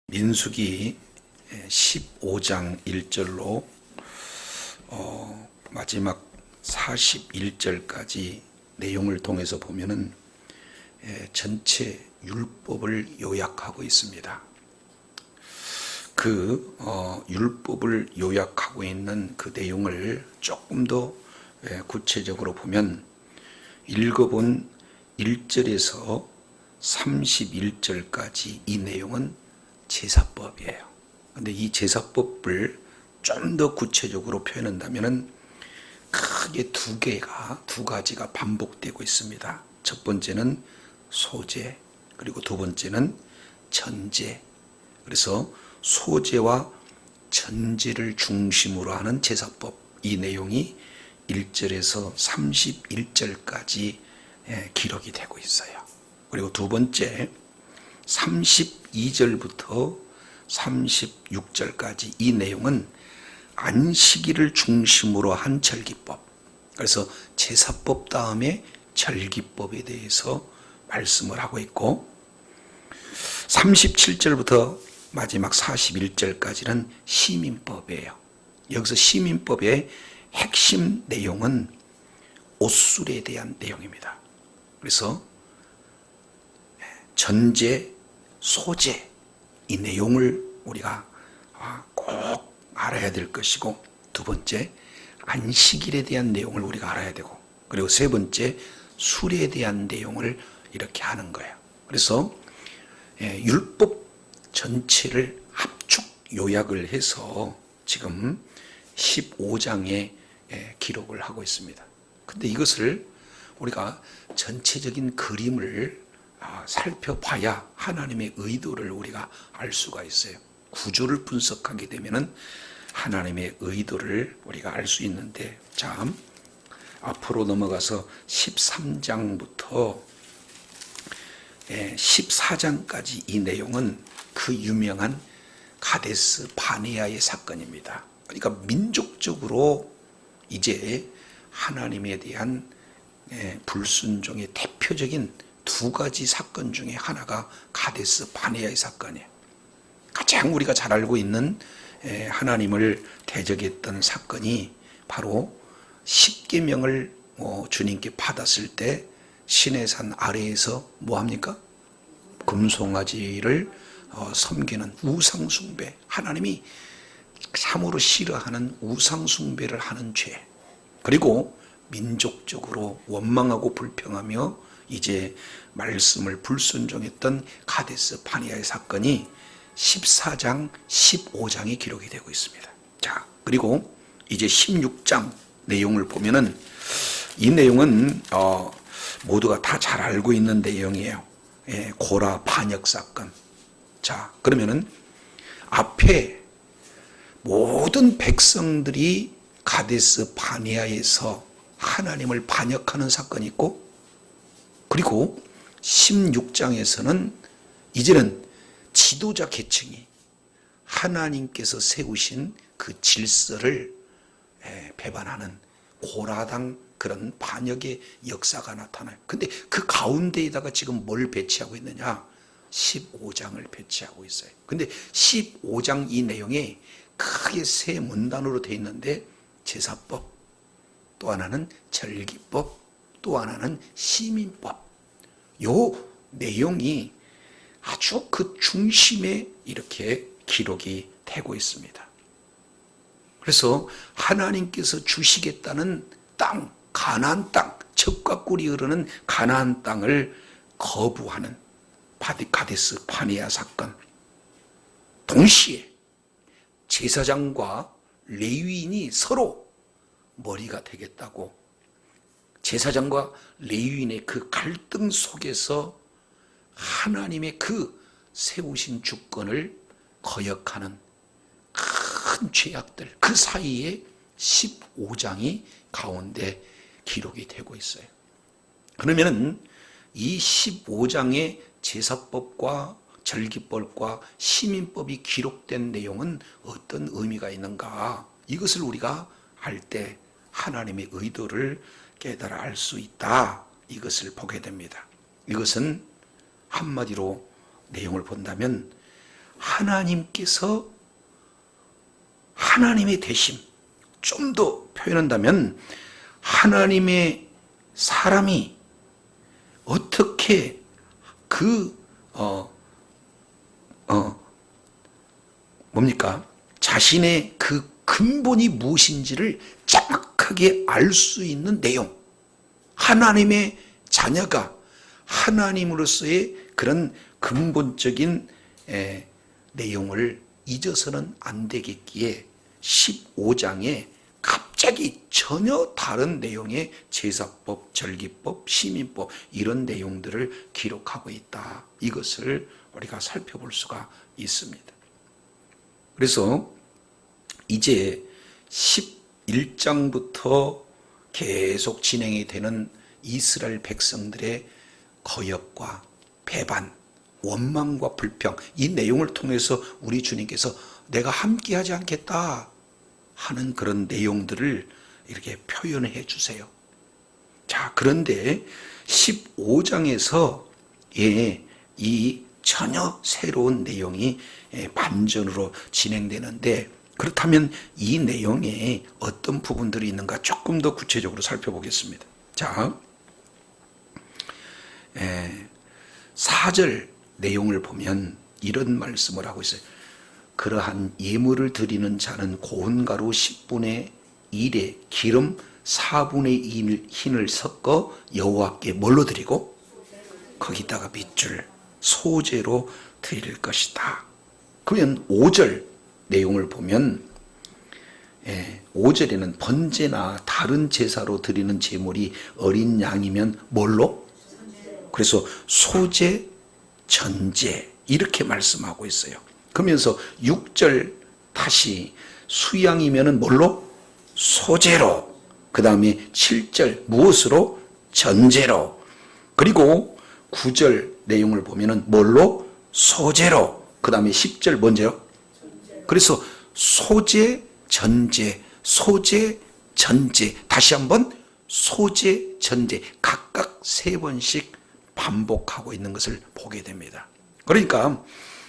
민수기 15장 1절로 마지막 41절까지 내용을 통해서 보면은 전체 율법을 요약하고 있습니다. 그 율법을 요약하고 있는 그 내용을 조금 더 구체적으로 보면 읽어본 1절에서 31절까지 이 내용은 제사법이에요. 근데 이 제사법을 좀 더 구체적으로 표현한다면은 크게 두 가지가 반복되고 있습니다. 첫 번째는 소제, 그리고 두 번째는 전제. 그래서 소제와 전제를 중심으로 하는 제사법, 이 내용이 1절에서 31절까지 기록이 되고 있어요. 그리고 두 번째 32절부터 36절까지 이 내용은 안식일을 중심으로 한 절기법. 그래서 제사법 다음에 절기법에 대해서 말씀을 하고 있고, 37절부터 마지막 41절까지는 시민법이에요. 여기서 시민법의 핵심 내용은 옷술에 대한 내용입니다. 그래서 전제, 소제, 이 내용을 우리가 꼭 알아야 될 것이고, 두 번째 안식일에 대한 내용을 우리가 알아야 되고, 그리고 세 번째 술에 대한 내용을 이렇게 하는 거예요. 그래서 율법 전체를 압축 요약을 해서 지금 15장에 기록을 하고 있습니다. 근데 이것을 우리가 전체적인 그림을 살펴봐야 하나님의 의도를 우리가 알 수가 있어요. 구조를 분석하게 되면은 하나님의 의도를 우리가 알 수 있는데, 자, 앞으로 넘어가서 13장부터 14장까지 이 내용은 그 유명한 가데스 바네아의 사건입니다. 그러니까 민족적으로 이제 하나님에 대한 불순종의 대표적인 두 가지 사건 중에 하나가 가데스 바네아의 사건이에요. 가장 우리가 잘 알고 있는 하나님을 대적했던 사건이 바로 십계명을 주님께 받았을 때 시내산 아래에서 뭐합니까? 금송아지를 섬기는 우상숭배, 하나님이 참으로 싫어하는 우상숭배를 하는 죄, 그리고 민족적으로 원망하고 불평하며 이제 말씀을 불순종했던 가데스 바네아의 사건이 14장, 15장에 기록이 되고 있습니다. 자, 그리고 이제 16장 내용을 보면은 이 내용은 모두가 다 잘 알고 있는 내용이에요. 고라 반역 사건. 자, 그러면은 앞에 모든 백성들이 가데스 바네아에서 하나님을 반역하는 사건이 있고, 그리고 16장에서는 이제는 지도자 계층이 하나님께서 세우신 그 질서를 배반하는 고라당 그런 반역의 역사가 나타나요. 근데 그 가운데에다가 지금 뭘 배치하고 있느냐? 15장을 배치하고 있어요. 근데 15장 이 내용에 크게 세 문단으로 되어 있는데, 제사법, 또 하나는 절기법, 또 하나는 시민법. 요 내용이 아주 그 중심에 이렇게 기록이 되고 있습니다. 그래서 하나님께서 주시겠다는 땅, 가나안 땅, 젖과 꿀이 흐르는 가나안 땅을 거부하는 가데스 바네아 사건. 동시에 제사장과 레위인이 서로 머리가 되겠다고, 제사장과 레위인의 그 갈등 속에서 하나님의 그 세우신 주권을 거역하는 큰 죄악들, 그 사이에 15장이 가운데 기록이 되고 있어요. 그러면은 이 15장의 제사법과 절기법과 시민법이 기록된 내용은 어떤 의미가 있는가? 이것을 우리가 알 때 하나님의 의도를 깨달아 알 수 있다. 이것을 보게 됩니다. 이것은 한마디로 내용을 본다면 하나님께서 하나님의 대심, 좀 더 표현한다면 하나님의 사람이 어떻게 자신의 그 근본이 무엇인지를 정확하게 알 수 있는 내용, 하나님의 자녀가 하나님으로서의 그런 근본적인 내용을 잊어서는 안 되겠기에 15장에 갑자기 전혀 다른 내용의 제사법, 절기법, 시민법 이런 내용들을 기록하고 있다. 이것을 우리가 살펴볼 수가 있습니다. 그래서 이제 11장부터 계속 진행이 되는 이스라엘 백성들의 거역과 배반, 원망과 불평, 이 내용을 통해서 우리 주님께서 내가 함께하지 않겠다 하는 그런 내용들을 이렇게 표현해 주세요. 자, 그런데 15장에서 이 전혀 새로운 내용이 반전으로 진행되는데, 그렇다면 이 내용에 어떤 부분들이 있는가 조금 더 구체적으로 살펴보겠습니다. 자, 4절 내용을 보면 이런 말씀을 하고 있어요. 그러한 예물을 드리는 자는 고운 가루 10분의 1에 기름 4분의 1을 섞어 여호와께 뭘로 드리고? 거기다가 밑줄 소제로 드릴 것이다. 그러면 5절 내용을 보면 5절에는 번제나 다른 제사로 드리는 제물이 어린 양이면 뭘로? 그래서 소제, 전제 이렇게 말씀하고 있어요. 그러면서 6절 다시 수양이면 뭘로? 소제로. 그 다음에 7절 무엇으로? 전제로. 그리고 9절 내용을 보면 뭘로? 소제로. 그 다음에 10절 뭔데요? 그래서 소제, 전제, 소제, 전제, 다시 한번 소제, 전제 각각 3번씩 반복하고 있는 것을 보게 됩니다. 그러니까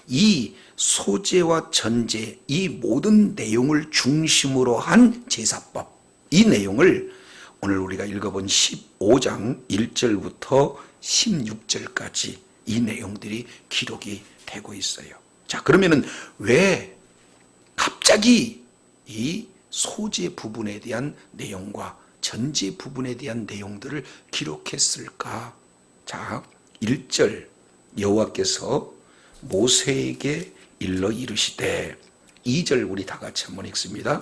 이 소제와 전제, 이 모든 내용을 중심으로 한 제사법, 이 내용을 오늘 우리가 읽어본 15장 1절부터 16절까지 이 내용들이 기록이 되고 있어요. 자, 그러면은 왜 갑자기 이 소제 부분에 대한 내용과 전제 부분에 대한 내용들을 기록했을까? 자, 1절 여호와께서 모세에게 일러 이르시되, 2절 우리 다 같이 한번 읽습니다.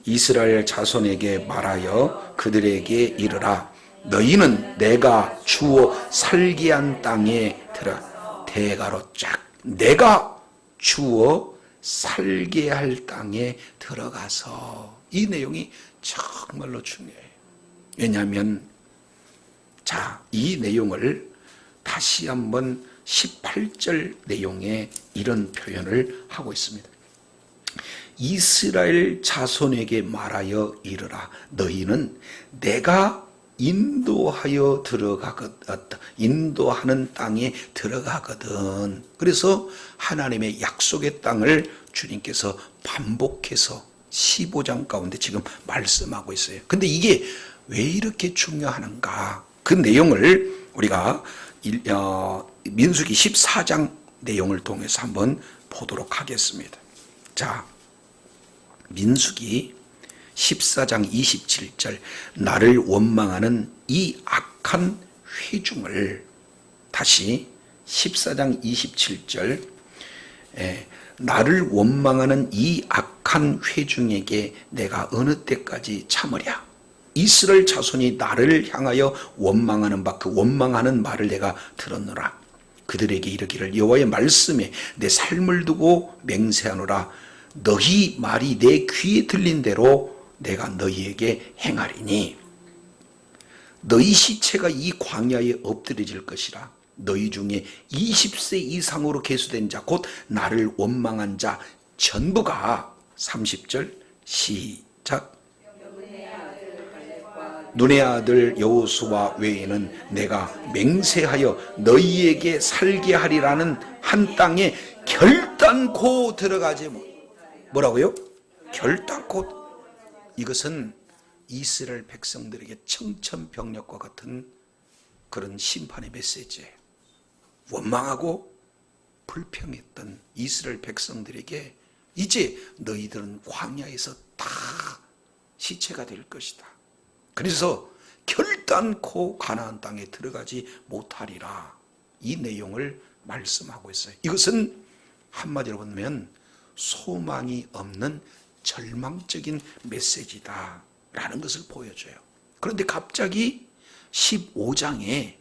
이스라엘 자손에게 말하여 그들에게 이르라. 너희는 내가 주어 살게 한 땅에 들어. 대가로 쫙. 내가 주어 살게 할 땅에 들어가서. 이 내용이 정말로 중요해요. 왜냐하면 자, 이 내용을 다시 한번 18절 내용에 이런 표현을 하고 있습니다. 이스라엘 자손에게 말하여 이르라. 너희는 내가 인도하여 인도하는 땅에 들어가거든. 그래서 하나님의 약속의 땅을 주님께서 반복해서 15장 가운데 지금 말씀하고 있어요. 근데 이게 왜 이렇게 중요하는가? 그 내용을 우리가 민수기 14장 내용을 통해서 한번 보도록 하겠습니다. 자, 민수기 14장 27절, 나를 원망하는 이 악한 회중을, 다시 14장 27절, 나를 원망하는 이 악한 회중에게 내가 어느 때까지 참으랴. 이스라엘 자손이 나를 향하여 원망하는 바, 그 원망하는 말을 내가 들었노라. 그들에게 이르기를 여호와의 말씀에 내 삶을 두고 맹세하노라. 너희 말이 내 귀에 들린 대로 내가 너희에게 행하리니 너희 시체가 이 광야에 엎드려질 것이라. 너희 중에 20세 이상으로 계수된 자 곧 나를 원망한 자 전부가 30절 시작. 눈의 아들 여호수아 외에는 내가 맹세하여 너희에게 살게 하리라는 한 땅에 결단코 들어가지 뭐라고요? 결단코. 이것은 이스라엘 백성들에게 청천벽력과 같은 그런 심판의 메시지예요. 원망하고 불평했던 이스라엘 백성들에게 이제 너희들은 광야에서 다 시체가 될 것이다. 그래서 결단코 가나안 땅에 들어가지 못하리라. 이 내용을 말씀하고 있어요. 이것은 한마디로 보면 소망이 없는 절망적인 메시지다 라는 것을 보여줘요. 그런데 갑자기 15장에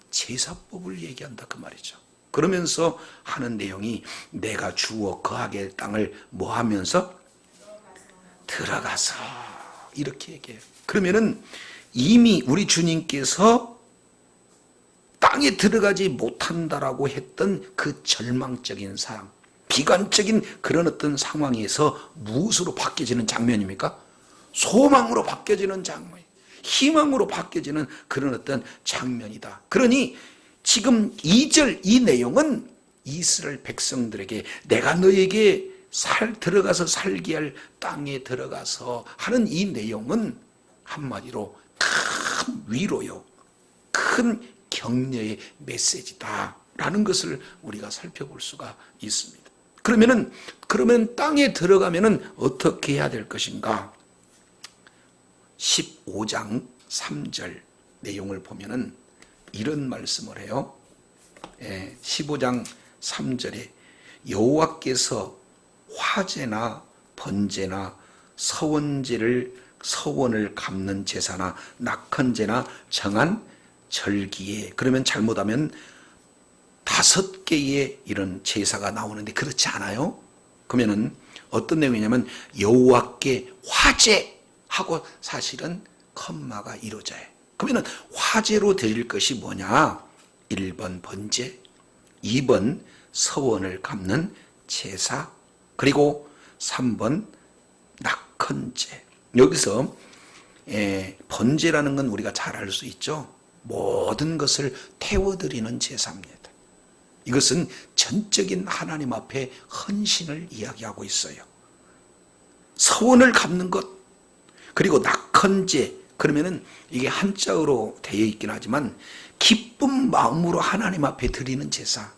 제사법을 얘기한다 그 말이죠. 그러면서 하는 내용이 내가 주어 거하게 할 땅을 뭐 하면서 들어가서 이렇게 얘기해요. 그러면은 이미 우리 주님께서 땅에 들어가지 못한다라고 했던 그 절망적인 상황, 비관적인 그런 어떤 상황에서 무엇으로 바뀌어지는 장면입니까? 소망으로 바뀌어지는 장면, 희망으로 바뀌어지는 그런 어떤 장면이다. 그러니 지금 2절 이 내용은 이스라엘 백성들에게 내가 너에게 들어가서 살게 할 땅에 들어가서 하는 이 내용은 한마디로 큰 위로요, 큰 격려의 메시지다라는 것을 우리가 살펴볼 수가 있습니다. 그러면 땅에 들어가면은 어떻게 해야 될 것인가? 15장 3절 내용을 보면은 이런 말씀을 해요. 15장 3절에 여호와께서 화제나 번제나 서원을 갚는 제사나 낙헌제나 정한 절기에, 그러면 잘못하면 5개의 이런 제사가 나오는데 그렇지 않아요? 그러면은 어떤 내용이냐면 여호와께 화제하고 사실은 컴마가 이루어져요. 그러면은 화제로 드릴 것이 뭐냐? 1번 번제, 2번 서원을 갚는 제사, 그리고 3번 낙헌제. 여기서 번제라는 건 우리가 잘 알 수 있죠. 모든 것을 태워드리는 제사입니다. 이것은 전적인 하나님 앞에 헌신을 이야기하고 있어요. 서원을 갚는 것, 그리고 낙헌제, 그러면은 이게 한자어로 되어 있긴 하지만 기쁜 마음으로 하나님 앞에 드리는 제사,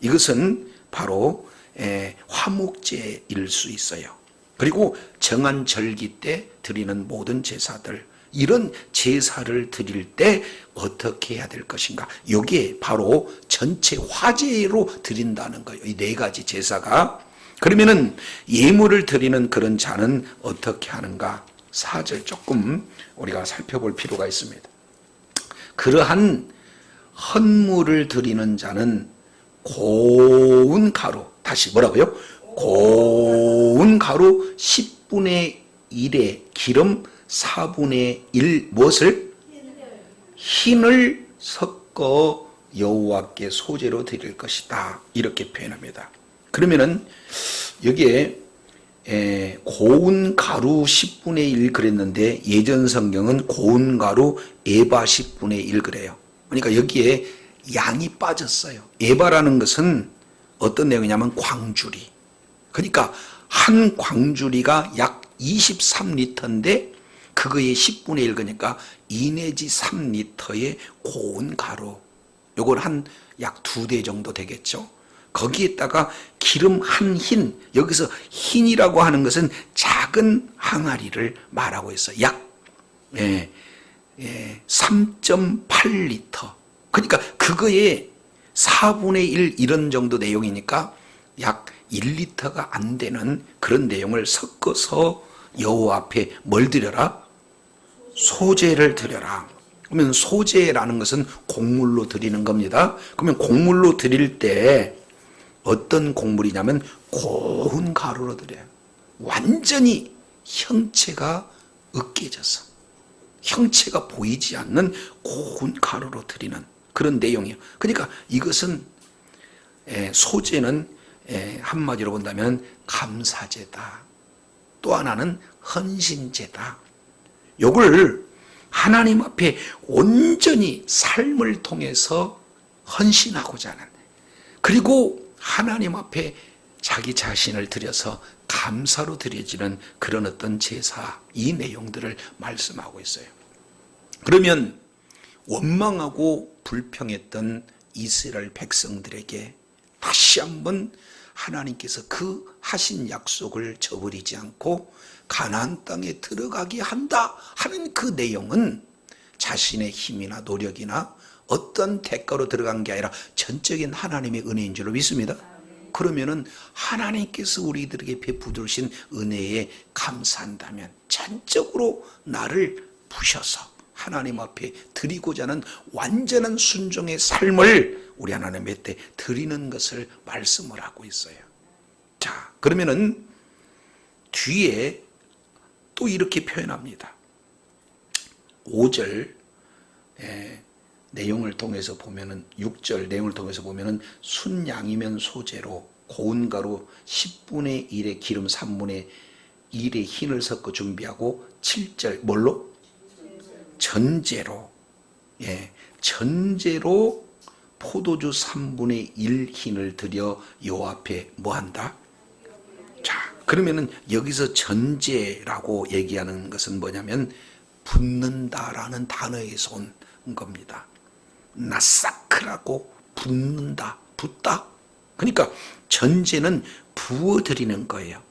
이것은 바로 화목제일 수 있어요. 그리고 정한 절기 때 드리는 모든 제사들, 이런 제사를 드릴 때 어떻게 해야 될 것인가? 이게 바로 전체 화제로 드린다는 거예요. 이 4가지 제사가. 그러면은 예물을 드리는 그런 자는 어떻게 하는가? 4절 조금 우리가 살펴볼 필요가 있습니다. 그러한 헌물을 드리는 자는 고운 가루, 다시 뭐라고요? 고운 가루 10분의 1의 기름 4분의 1 무엇을? 흰을 섞어 여호와께 소제로 드릴 것이다. 이렇게 표현합니다. 그러면은 여기에 고운 가루 10분의 1 그랬는데 예전 성경은 고운 가루 에바 10분의 1 그래요. 그러니까 여기에 양이 빠졌어요. 에바라는 것은 어떤 내용이냐면 광주리. 그러니까 한 광주리가 약 23리터인데 그거의 10분의 1 그러니까 2 내지 3리터의 고운 가루. 요건 한 약 2대 정도 되겠죠. 거기에다가 기름 한 흰, 여기서 흰이라고 하는 것은 작은 항아리를 말하고 있어요. 약 3.8리터. 그러니까 그거에 4분의 1 이런 정도 내용이니까 약 1리터가 안 되는 그런 내용을 섞어서 여호와 앞에 뭘 드려라? 소제를 드려라. 그러면 소제라는 것은 곡물로 드리는 겁니다. 그러면 곡물로 드릴 때 어떤 곡물이냐면 고운 가루로 드려요. 완전히 형체가 으깨져서 형체가 보이지 않는 고운 가루로 드리는 그런 내용이에요. 그러니까 이것은 소제는 한마디로 본다면 감사제다. 또 하나는 헌신제다. 요걸 하나님 앞에 온전히 삶을 통해서 헌신하고자 하는, 그리고 하나님 앞에 자기 자신을 드려서 감사로 드려지는 그런 어떤 제사, 이 내용들을 말씀하고 있어요. 그러면 원망하고 불평했던 이스라엘 백성들에게 다시 한번 하나님께서 그 하신 약속을 저버리지 않고 가나안 땅에 들어가게 한다 하는 그 내용은 자신의 힘이나 노력이나 어떤 대가로 들어간 게 아니라 전적인 하나님의 은혜인 줄로 믿습니다. 그러면은 하나님께서 우리들에게 베풀어 주신 은혜에 감사한다면 전적으로 나를 부셔서 하나님 앞에 드리고자 하는 완전한 순종의 삶을 우리 하나님의 때 드리는 것을 말씀을 하고 있어요. 자, 그러면은 뒤에 또 이렇게 표현합니다. 5절 내용을 통해서 보면은 6절 내용을 통해서 보면은 순양이면 소재로 고운 가루 10분의 1의 기름 3분의 1의 흰을 섞어 준비하고 7절 뭘로? 전제로 전제로 포도주 3분의 1 흰을 들여 요 앞에 뭐 한다? 자, 그러면은 여기서 전제라고 얘기하는 것은 뭐냐면 붓는다라는 단어에서 온 겁니다. 나사크라고 붓는다, 붓다. 그러니까 전제는 부어드리는 거예요.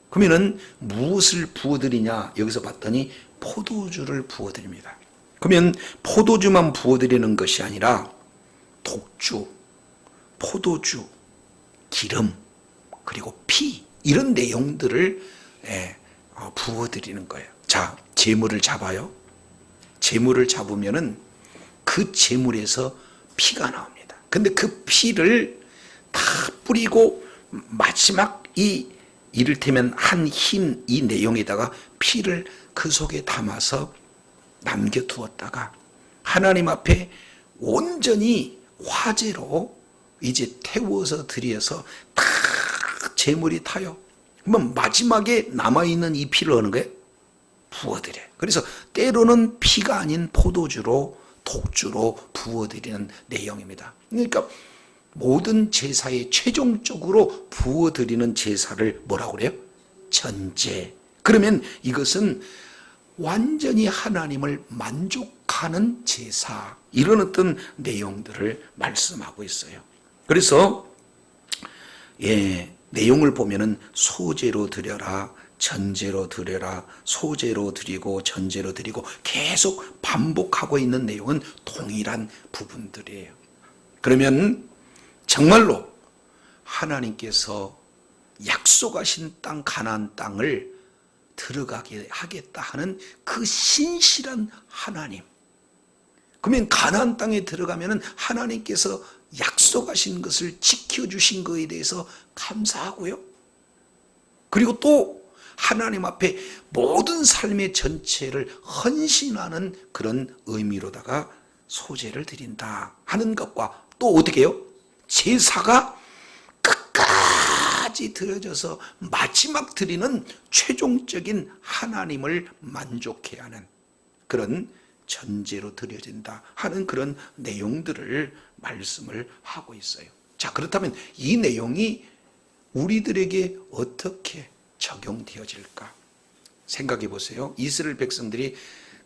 그러면은 무엇을 부어드리냐? 여기서 봤더니 포도주를 부어드립니다. 그러면 포도주만 부어드리는 것이 아니라 독주, 포도주, 기름, 그리고 피 이런 내용들을 부어드리는 거예요. 자, 제물을 잡아요. 제물을 잡으면은 그 제물에서 피가 나옵니다. 근데 그 피를 다 뿌리고 마지막 이를테면 한 흰 이 내용에다가 피를 그 속에 담아서 남겨두었다가 하나님 앞에 온전히 화제로 이제 태워서 드려서 다 제물이 타요. 그러면 마지막에 남아있는 이 피를 어느 거예요? 부어드려요. 그래서 때로는 피가 아닌 포도주로 독주로 부어드리는 내용입니다. 그러니까 모든 제사에 최종적으로 부어드리는 제사를 뭐라고 그래요? 전제. 그러면 이것은 완전히 하나님을 만족하는 제사, 이런 어떤 내용들을 말씀하고 있어요. 그래서 내용을 보면은 소제로 드려라, 전제로 드려라, 소제로 드리고 전제로 드리고 계속 반복하고 있는 내용은 동일한 부분들이에요. 그러면 정말로 하나님께서 약속하신 땅 가나안 땅을 들어가게 하겠다 하는 그 신실한 하나님. 그러면 가나안 땅에 들어가면은 하나님께서 약속하신 것을 지켜주신 것에 대해서 감사하고요. 그리고 또 하나님 앞에 모든 삶의 전체를 헌신하는 그런 의미로다가 소제를 드린다 하는 것과 또 어떻게 해요? 제사가 끝까지 드려져서 마지막 드리는 최종적인 하나님을 만족해 하는 그런 전제로 드려진다 하는 그런 내용들을 말씀을 하고 있어요. 자, 그렇다면 이 내용이 우리들에게 어떻게 적용되어질까? 생각해 보세요. 이스라엘 백성들이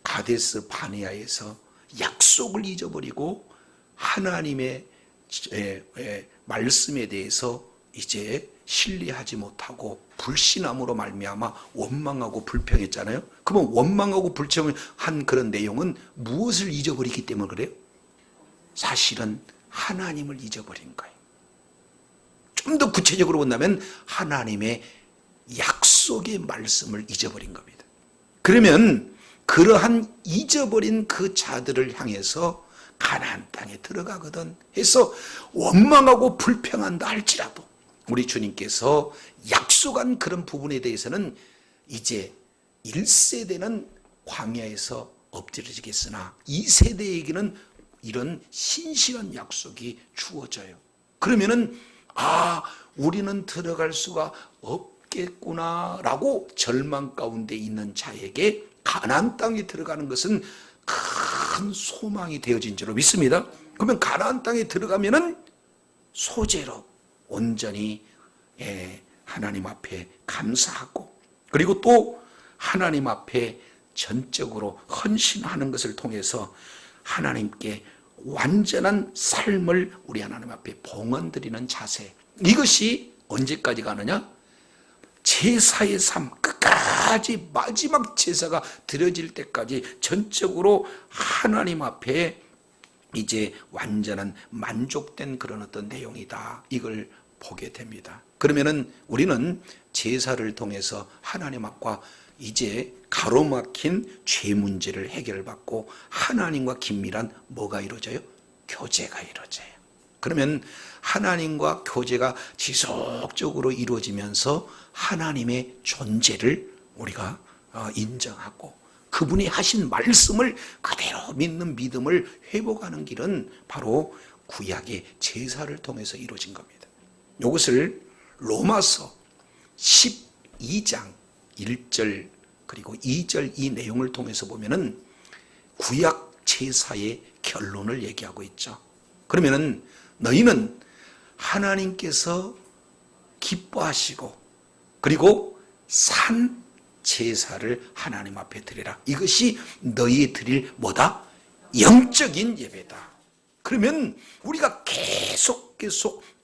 가데스 바네아에서 약속을 잊어버리고 하나님의 말씀에 대해서 이제 신뢰하지 못하고 불신함으로 말미암아 원망하고 불평했잖아요. 그러면 원망하고 불평한 그런 내용은 무엇을 잊어버리기 때문에 그래요? 사실은 하나님을 잊어버린 거예요. 좀 더 구체적으로 본다면 하나님의 약속의 말씀을 잊어버린 겁니다. 그러면 그러한 잊어버린 그 자들을 향해서 가나안 땅에 들어가거든 해서 원망하고 불평한다 할지라도 우리 주님께서 약속한 그런 부분에 대해서는 이제 1세대는 광야에서 엎드려지겠으나 2세대에게는 이런 신실한 약속이 주어져요. 그러면은 우리는 들어갈 수가 없겠구나라고 절망 가운데 있는 자에게 가나안 땅에 들어가는 것은 큰 소망이 되어진 줄로 믿습니다. 그러면 가나안 땅에 들어가면은 소제로 온전히 하나님 앞에 감사하고, 그리고 또 하나님 앞에 전적으로 헌신하는 것을 통해서 하나님께 완전한 삶을 우리 하나님 앞에 봉헌드리는 자세, 이것이 언제까지 가느냐? 제사의 삶, 끝까지 마지막 제사가 드려질 때까지 전적으로 하나님 앞에 이제 완전한 만족된 그런 어떤 내용이다, 이걸 보게 됩니다. 그러면은 우리는 제사를 통해서 하나님 앞과 이제 가로막힌 죄 문제를 해결받고 하나님과 긴밀한 뭐가 이루어져요? 교제가 이루어져요. 그러면 하나님과 교제가 지속적으로 이루어지면서 하나님의 존재를 우리가 인정하고 그분이 하신 말씀을 그대로 믿는 믿음을 회복하는 길은 바로 구약의 제사를 통해서 이루어진 겁니다. 이것을 로마서 12장 1절 그리고 2절 이 내용을 통해서 보면은 구약 제사의 결론을 얘기하고 있죠. 그러면은 너희는 하나님께서 기뻐하시고 그리고 산 제사를 하나님 앞에 드리라. 이것이 너희 드릴 뭐다? 영적인 예배다. 그러면 우리가 계속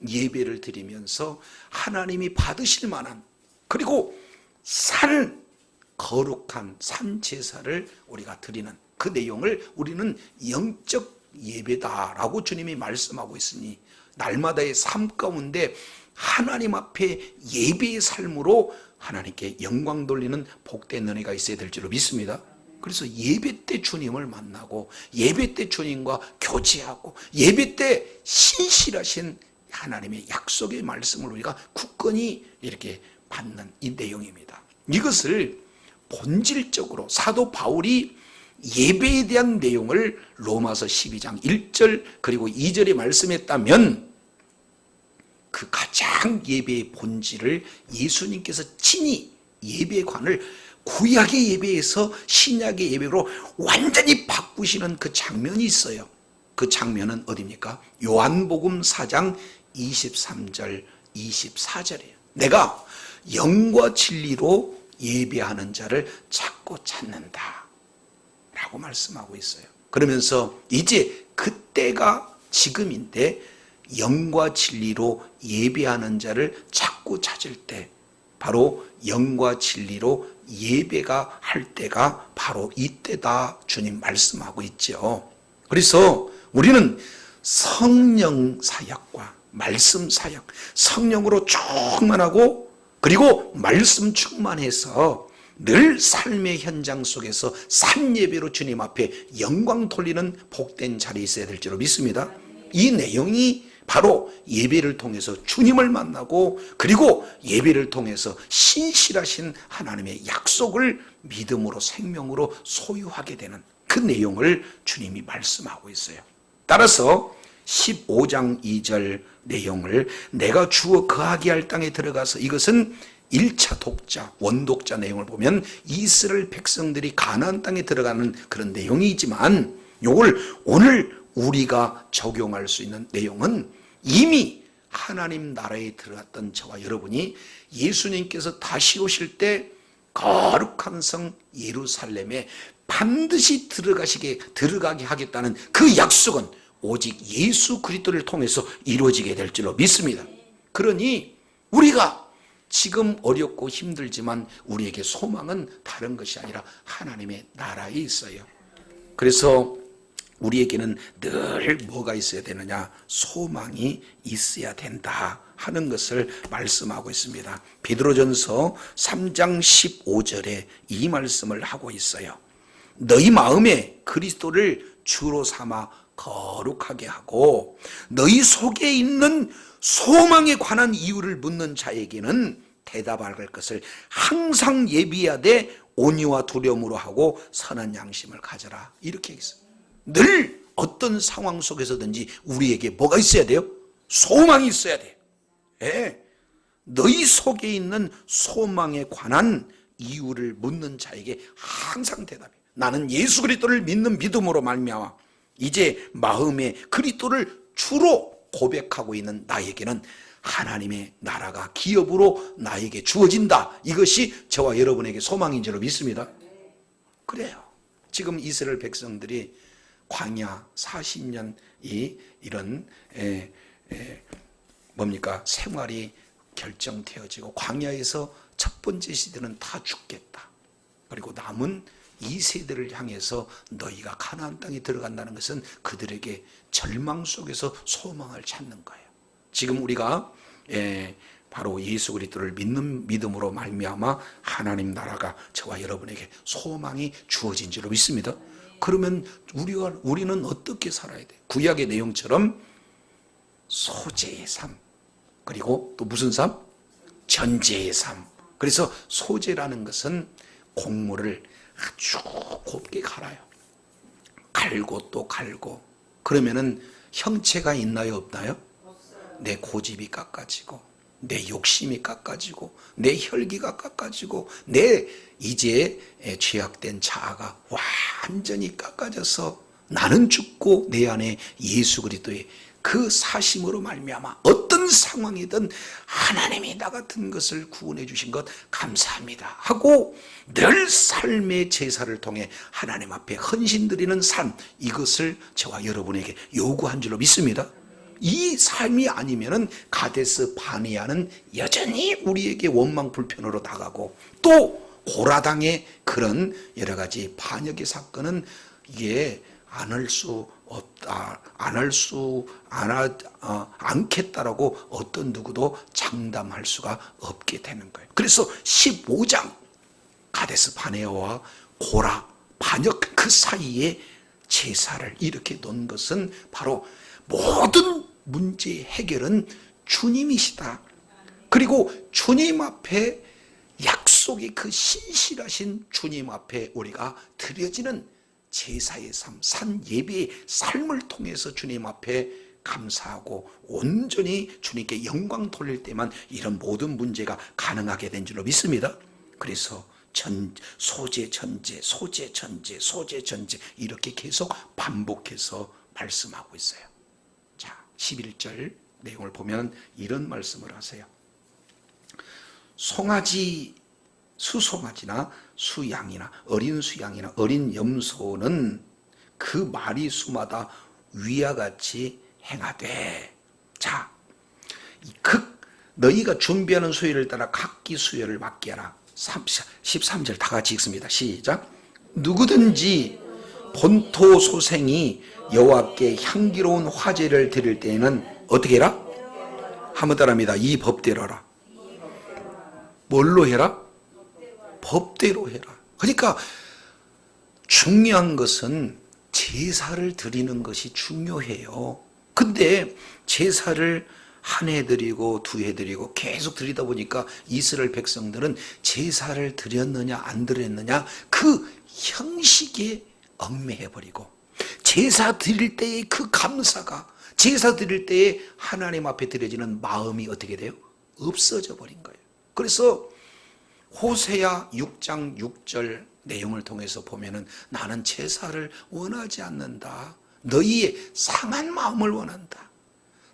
예배를 드리면서 하나님이 받으실 만한, 그리고 산 거룩한 산 제사를 우리가 드리는 그 내용을 우리는 영적 예배다라고 주님이 말씀하고 있으니, 날마다의 삶 가운데 하나님 앞에 예배의 삶으로 하나님께 영광 돌리는 복된 은혜가 있어야 될 줄로 믿습니다. 그래서 예배 때 주님을 만나고 예배 때 주님과 교제하고 예배 때 신실하신 하나님의 약속의 말씀을 우리가 굳건히 이렇게 받는 이 내용입니다. 이것을 본질적으로 사도 바울이 예배에 대한 내용을 로마서 12장 1절 그리고 2절에 말씀했다면, 그 가장 예배의 본질을 예수님께서 친히 예배의 관을 구약의 예배에서 신약의 예배로 완전히 바꾸시는 그 장면이 있어요. 그 장면은 어디입니까? 요한복음 4장 23절 24절이에요. 내가 영과 진리로 예배하는 자를 찾고 찾는다 라고 말씀하고 있어요. 그러면서 이제 그때가 지금인데 영과 진리로 예배하는 자를 찾고 찾을 때, 바로 영과 진리로 예배가 할 때가 바로 이때다 주님 말씀하고 있죠. 그래서 우리는 성령 사역과 말씀 사역, 성령으로 충만하고 그리고 말씀 충만해서 늘 삶의 현장 속에서 산 예배로 주님 앞에 영광 돌리는 복된 자리에 있어야 될 줄로 믿습니다. 이 내용이 바로 예배를 통해서 주님을 만나고 그리고 예배를 통해서 신실하신 하나님의 약속을 믿음으로 생명으로 소유하게 되는 그 내용을 주님이 말씀하고 있어요. 따라서 15장 2절 내용을 내가 주어 거하게 할 땅에 들어가서, 이것은 1차 독자, 원독자 내용을 보면 이스라엘 백성들이 가나안 땅에 들어가는 그런 내용이지만, 요걸 오늘 우리가 적용할 수 있는 내용은 이미 하나님 나라에 들어갔던 저와 여러분이 예수님께서 다시 오실 때 거룩한 성 예루살렘에 반드시 들어가게 하겠다는 그 약속은 오직 예수 그리스도를 통해서 이루어지게 될 줄로 믿습니다. 그러니 우리가 지금 어렵고 힘들지만 우리에게 소망은 다른 것이 아니라 하나님의 나라에 있어요. 그래서 우리에게는 늘 뭐가 있어야 되느냐? 소망이 있어야 된다 하는 것을 말씀하고 있습니다. 베드로전서 3장 15절에 이 말씀을 하고 있어요. 너희 마음에 그리스도를 주로 삼아 거룩하게 하고 너희 속에 있는 소망에 관한 이유를 묻는 자에게는 대답할 것을 항상 예비하되 온유와 두려움으로 하고 선한 양심을 가져라. 이렇게 있어요. 늘 어떤 상황 속에서든지 우리에게 뭐가 있어야 돼요? 소망이 있어야 돼요. 예. 너희 속에 있는 소망에 관한 이유를 묻는 자에게 항상 대답해. 나는 예수 그리스도를 믿는 믿음으로 말미암아 이제 마음에 그리스도를 주로 고백하고 있는 나에게는 하나님의 나라가 기업으로 나에게 주어진다. 이것이 저와 여러분에게 소망인 줄로 믿습니다. 그래요. 지금 이스라엘 백성들이 광야 40년 이런 뭡니까? 생활이 결정되어지고 광야에서 첫 번째 시대는 다 죽겠다. 그리고 남은 이 세대를 향해서 너희가 가나안 땅에 들어간다는 것은 그들에게 절망 속에서 소망을 찾는 거예요. 지금 우리가 바로 예수 그리스도를 믿는 믿음으로 말미암아 하나님 나라가 저와 여러분에게 소망이 주어진 줄로 믿습니다. 그러면 우리는 어떻게 살아야 돼? 구약의 내용처럼 소재의 삶, 그리고 또 무슨 삶? 전제의 삶. 그래서 소재라는 것은 곡물을 아주 곱게 갈아요. 갈고 또 갈고. 그러면은 형체가 있나요, 없나요? 내 고집이 깎아지고, 내 욕심이 깎아지고, 내 혈기가 깎아지고, 내 이제 죄악된 자아가 완전히 깎아져서 나는 죽고 내 안에 예수 그리스도의 그 사심으로 말미암아 어떤 상황이든 하나님이 나 같은 것을 구원해 주신 것 감사합니다 하고 늘 삶의 제사를 통해 하나님 앞에 헌신드리는 삶, 이것을 저와 여러분에게 요구한 줄로 믿습니다. 이 삶이 아니면은 가데스 바네아는 여전히 우리에게 원망 불편으로 다가고, 또 고라당의 그런 여러 가지 반역의 사건은 이게 안 할 수 없다, 않겠다라고 어떤 누구도 장담할 수가 없게 되는 거예요. 그래서 15장 가데스 바네아와 고라 반역 그 사이에 제사를 이렇게 놓은 것은 바로 모든 문제의 해결은 주님이시다. 그리고 주님 앞에 약속의 그 신실하신 주님 앞에 우리가 드려지는 제사의 삶, 산 예배의 삶을 통해서 주님 앞에 감사하고 온전히 주님께 영광 돌릴 때만 이런 모든 문제가 가능하게 된 줄로 믿습니다. 그래서 소재 전제, 소재 전제, 소재 전제 이렇게 계속 반복해서 말씀하고 있어요. 자, 11절 내용을 보면 이런 말씀을 하세요. 송아지, 수송아지나 수양이나 어린 수양이나 어린 염소는 그 마리수마다 위와 같이 행하되, 자, 너희가 준비하는 수요를 따라 각기 수요를 맡게 하라. 13절 다 같이 읽습니다. 시작. 누구든지 본토 소생이 여호와께 향기로운 화제를 드릴 때에는 어떻게 해라? 한번 따라합니다. 이 법대로 하라. 뭘로 해라? 법대로 해라. 그러니까 중요한 것은 제사를 드리는 것이 중요해요. 근데 제사를 한 해 드리고 두 해 드리고 계속 드리다 보니까 이스라엘 백성들은 제사를 드렸느냐 안 드렸느냐 그 형식에 얽매여버리고, 제사 드릴 때의 그 감사가, 제사 드릴 때에 하나님 앞에 드려지는 마음이 어떻게 돼요? 없어져 버린 거예요. 그래서 호세아 6장 6절 내용을 통해서 보면은 나는 제사를 원하지 않는다. 너희의 상한 마음을 원한다.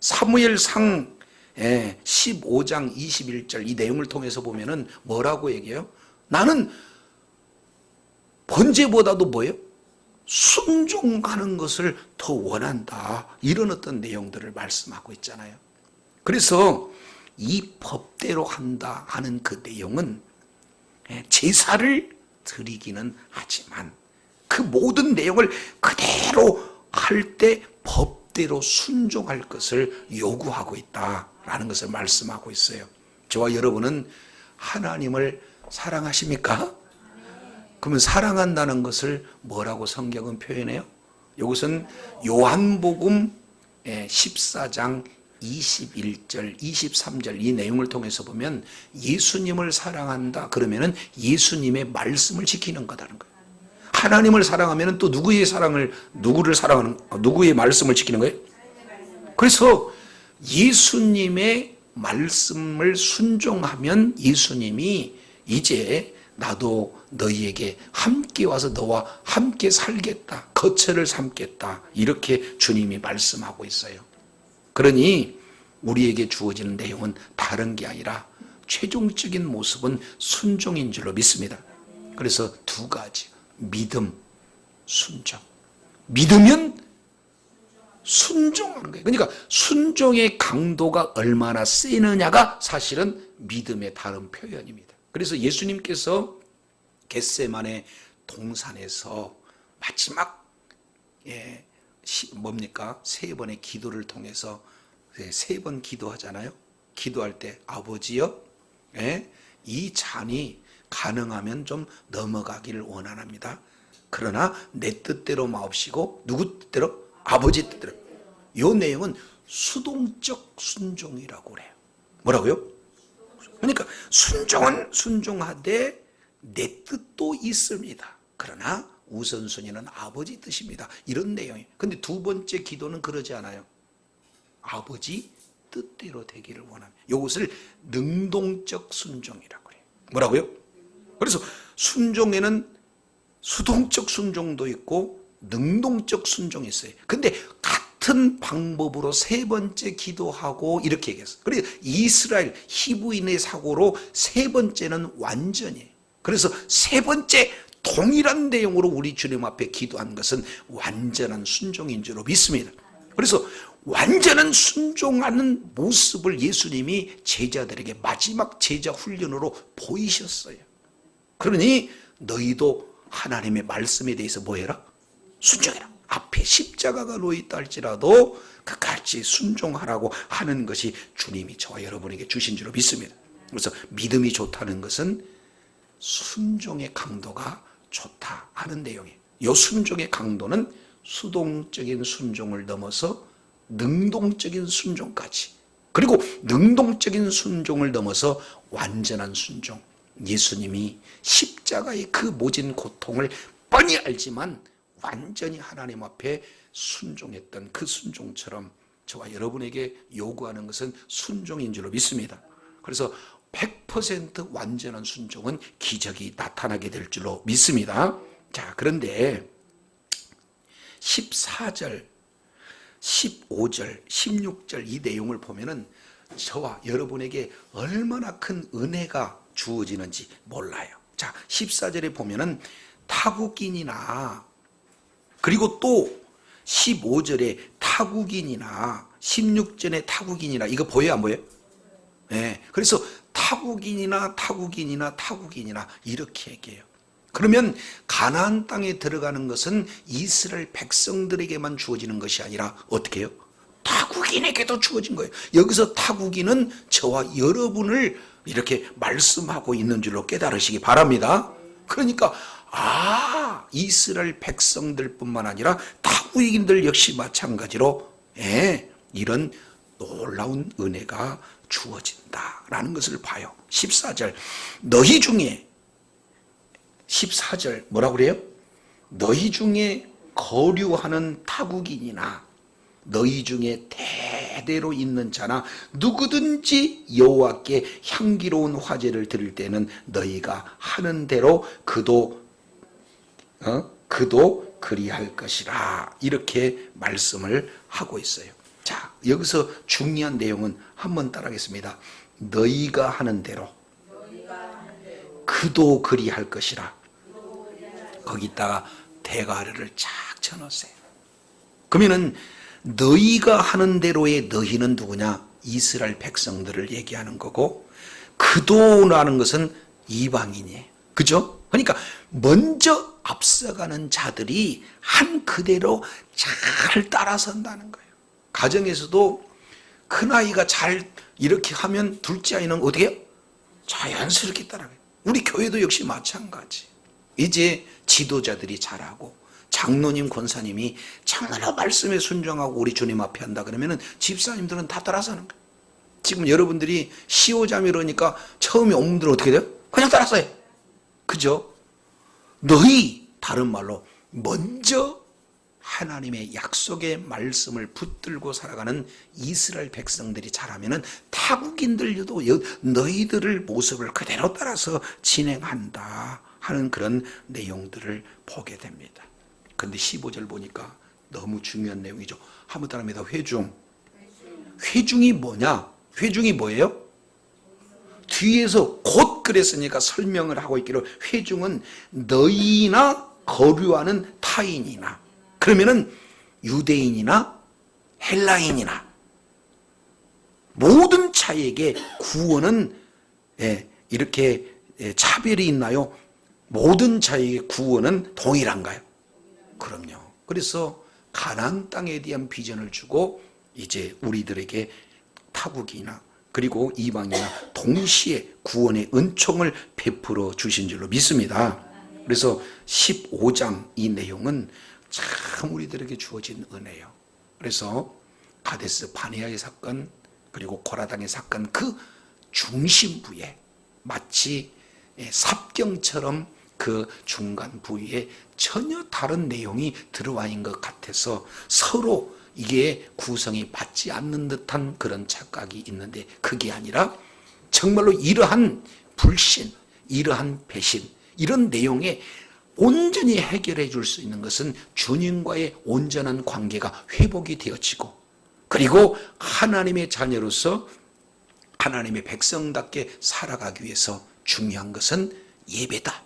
사무엘상 15장 21절 이 내용을 통해서 보면은 뭐라고 얘기해요? 나는 번제보다도 뭐예요? 순종하는 것을 더 원한다. 이런 어떤 내용들을 말씀하고 있잖아요. 그래서 이 법대로 한다 하는 그 내용은 제사를 드리기는 하지만 그 모든 내용을 그대로 할 때 법대로 순종할 것을 요구하고 있다라는 것을 말씀하고 있어요. 저와 여러분은 하나님을 사랑하십니까? 그러면 사랑한다는 것을 뭐라고 성경은 표현해요? 이것은 요한복음 14장 21절, 23절 이 내용을 통해서 보면 예수님을 사랑한다 그러면은 예수님의 말씀을 지키는 거다는 거예요. 하나님을 사랑하면은 또 누구의 말씀을 지키는 거예요? 그래서 예수님의 말씀을 순종하면 예수님이 이제 나도 너희에게 함께 와서 너와 함께 살겠다, 거처를 삼겠다, 이렇게 주님이 말씀하고 있어요. 그러니 우리에게 주어지는 내용은 다른 게 아니라 최종적인 모습은 순종인 줄로 믿습니다. 그래서 두 가지, 믿음, 순종. 믿으면 순종하는 거예요. 그러니까 순종의 강도가 얼마나 세느냐가 사실은 믿음의 다른 표현입니다. 그래서 예수님께서 겟세마네 동산에서 마지막 뭡니까? 세 번의 기도를 통해서 세 번 기도하잖아요. 기도할 때 아버지여, 이 잔이 가능하면 좀 넘어가기를 원합니다. 그러나 내 뜻대로 마옵시고 누구 뜻대로? 아버지 뜻대로. 이 내용은 수동적 순종이라고 그래요. 뭐라고요? 그러니까 순종은 순종하되 내 뜻도 있습니다. 그러나 우선순위는 아버지 뜻입니다. 이런 내용이에요. 근데 두 번째 기도는 그러지 않아요. 아버지 뜻대로 되기를 원합니다. 이것을 능동적 순종이라고 그래요. 뭐라고요? 그래서 순종에는 수동적 순종도 있고 능동적 순종이 있어요. 근데 같은 방법으로 세 번째 기도하고 이렇게 얘기했어요. 그래서 이스라엘 히브인의 사고로 세 번째는 완전이에요. 그래서 세 번째 동일한 내용으로 우리 주님 앞에 기도한 것은 완전한 순종인 줄로 믿습니다. 그래서 완전한 순종하는 모습을 예수님이 제자들에게 마지막 제자 훈련으로 보이셨어요. 그러니 너희도 하나님의 말씀에 대해서 뭐 해라? 순종해라. 앞에 십자가가 놓여있다 할지라도 그같이 순종하라고 하는 것이 주님이 저와 여러분에게 주신 줄로 믿습니다. 그래서 믿음이 좋다는 것은 순종의 강도가 좋다 하는 내용이에요. 이 순종의 강도는 수동적인 순종을 넘어서 능동적인 순종까지, 그리고 능동적인 순종을 넘어서 완전한 순종, 예수님이 십자가의 그 모진 고통을 뻔히 알지만 완전히 하나님 앞에 순종했던 그 순종처럼 저와 여러분에게 요구하는 것은 순종인 줄로 믿습니다. 그래서 100% 완전한 순종은 기적이 나타나게 될 줄로 믿습니다. 자, 그런데 14절, 15절, 16절 이 내용을 보면은 저와 여러분에게 얼마나 큰 은혜가 주어지는지 몰라요. 자, 14절에 보면은 타국인이나, 그리고 또 15절에 타국인이나 16절에 타국인이나, 이거 보여요, 안 보여요? 네. 그래서 타국인이나 타국인이나 타국인이나 이렇게 얘기해요. 그러면 가나안 땅에 들어가는 것은 이스라엘 백성들에게만 주어지는 것이 아니라 어떻게 해요? 타국인에게도 주어진 거예요. 여기서 타국인은 저와 여러분을 이렇게 말씀하고 있는 줄로 깨달으시기 바랍니다. 그러니까 이스라엘 백성들뿐만 아니라 타국인들 역시 마찬가지로 이런 놀라운 은혜가 주어진다라는 것을 봐요. 14절 너희 중에, 14절 뭐라고 그래요? 너희 중에 거류하는 타국인이나 너희 중에 대대로 있는 자나 누구든지 여호와께 향기로운 화제를 드릴 때는 너희가 하는 대로 그도 그리할 것이라, 이렇게 말씀을 하고 있어요. 자, 여기서 중요한 내용은 한번 따라하겠습니다. 너희가 하는 대로 그도 그리할 것이라. 거기다가 대가리를 쫙 쳐놓으세요. 그러면은 너희가 하는 대로의 너희는 누구냐? 이스라엘 백성들을 얘기하는 거고, 그도라는 것은 이방인이에요. 그죠? 그러니까 먼저 앞서가는 자들이 한 그대로 잘 따라선다는 거예요. 가정에서도 큰아이가 잘 이렇게 하면 둘째 아이는 어떻게 해요? 자연스럽게 따라가요. 우리 교회도 역시 마찬가지. 이제 지도자들이 잘하고 장로님, 권사님이 정말로 말씀에 순종하고 우리 주님 앞에 한다 그러면은 집사님들은 다 따라서는 거예요. 지금 여러분들이 시오자매 이러니까 처음에 어머님들 어떻게 돼요? 그냥 따라서요. 그죠? 너희, 다른 말로 먼저 하나님의 약속의 말씀을 붙들고 살아가는 이스라엘 백성들이 잘하면은 타국인들도 너희들을 모습을 그대로 따라서 진행한다 하는 그런 내용들을 보게 됩니다. 근데 15절 보니까 너무 중요한 내용이죠. 한번 따라합니다. 회중. 회중이 뭐냐? 회중이 뭐예요? 뒤에서 곧 그랬으니까 설명을 하고 있기로 회중은 너희나 거류하는 타인이나, 그러면은 유대인이나 헬라인이나 모든 자에게 구원은 이렇게 차별이 있나요? 모든 자에게 구원은 동일한가요? 그럼요. 그래서 가나안 땅에 대한 비전을 주고 이제 우리들에게 타국이나 그리고 이방이나 동시에 구원의 은총을 베풀어 주신 줄로 믿습니다. 그래서 15장 이 내용은 참 우리들에게 주어진 은혜예요. 그래서 가데스 바네아의 사건 그리고 고라당의 사건 그 중심부에 마치 삽경처럼 그 중간 부위에 전혀 다른 내용이 들어와 있는 것 같아서 서로 이게 구성이 맞지 않는 듯한 그런 착각이 있는데, 그게 아니라 정말로 이러한 불신, 이러한 배신, 이런 내용에 온전히 해결해 줄 수 있는 것은 주님과의 온전한 관계가 회복이 되어지고, 그리고 하나님의 자녀로서 하나님의 백성답게 살아가기 위해서 중요한 것은 예배다.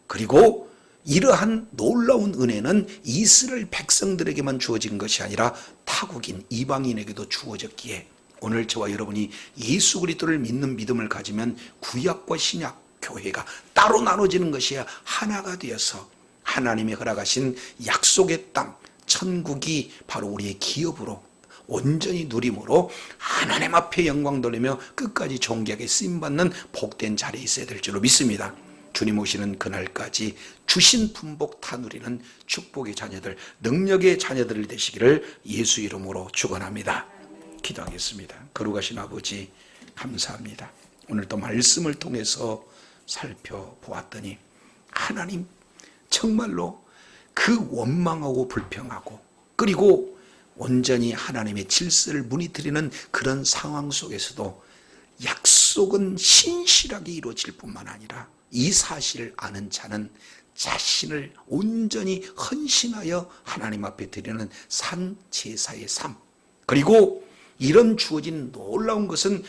그리고 이러한 놀라운 은혜는 이스라엘 백성들에게만 주어진 것이 아니라 타국인 이방인에게도 주어졌기에 오늘 저와 여러분이 예수 그리스도를 믿는 믿음을 가지면 구약과 신약 교회가 따로 나눠지는 것이 아니라 하나가 되어서 하나님의 허락하신 약속의 땅 천국이 바로 우리의 기업으로 온전히 누림으로 하나님 앞에 영광 돌리며 끝까지 존귀하게 쓰임받는 복된 자리에 있어야 될 줄로 믿습니다. 주님 오시는 그날까지 주신 품복 다 누리는 축복의 자녀들, 능력의 자녀들 되시기를 예수 이름으로 축원합니다. 기도하겠습니다. 거룩하신 아버지 감사합니다. 오늘 또 말씀을 통해서 살펴보았더니 하나님 정말로 그 원망하고 불평하고 그리고 온전히 하나님의 질서를 무너뜨리는 그런 상황 속에서도 약속은 신실하게 이루어질 뿐만 아니라 이 사실을 아는 자는 자신을 온전히 헌신하여 하나님 앞에 드리는 산 제사의 삶, 그리고 이런 주어진 놀라운 것은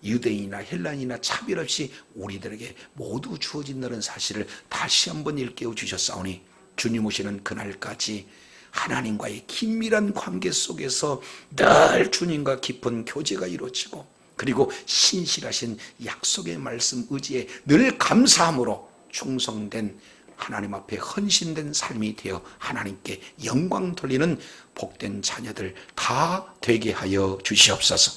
유대인이나 헬라인이나 차별 없이 우리들에게 모두 주어진다는 사실을 다시 한번 일깨워 주셨사오니 주님 오시는 그날까지 하나님과의 긴밀한 관계 속에서 늘 주님과 깊은 교제가 이루어지고 그리고 신실하신 약속의 말씀 의지에 늘 감사함으로 충성된 하나님 앞에 헌신된 삶이 되어 하나님께 영광 돌리는 복된 자녀들 다 되게 하여 주시옵소서.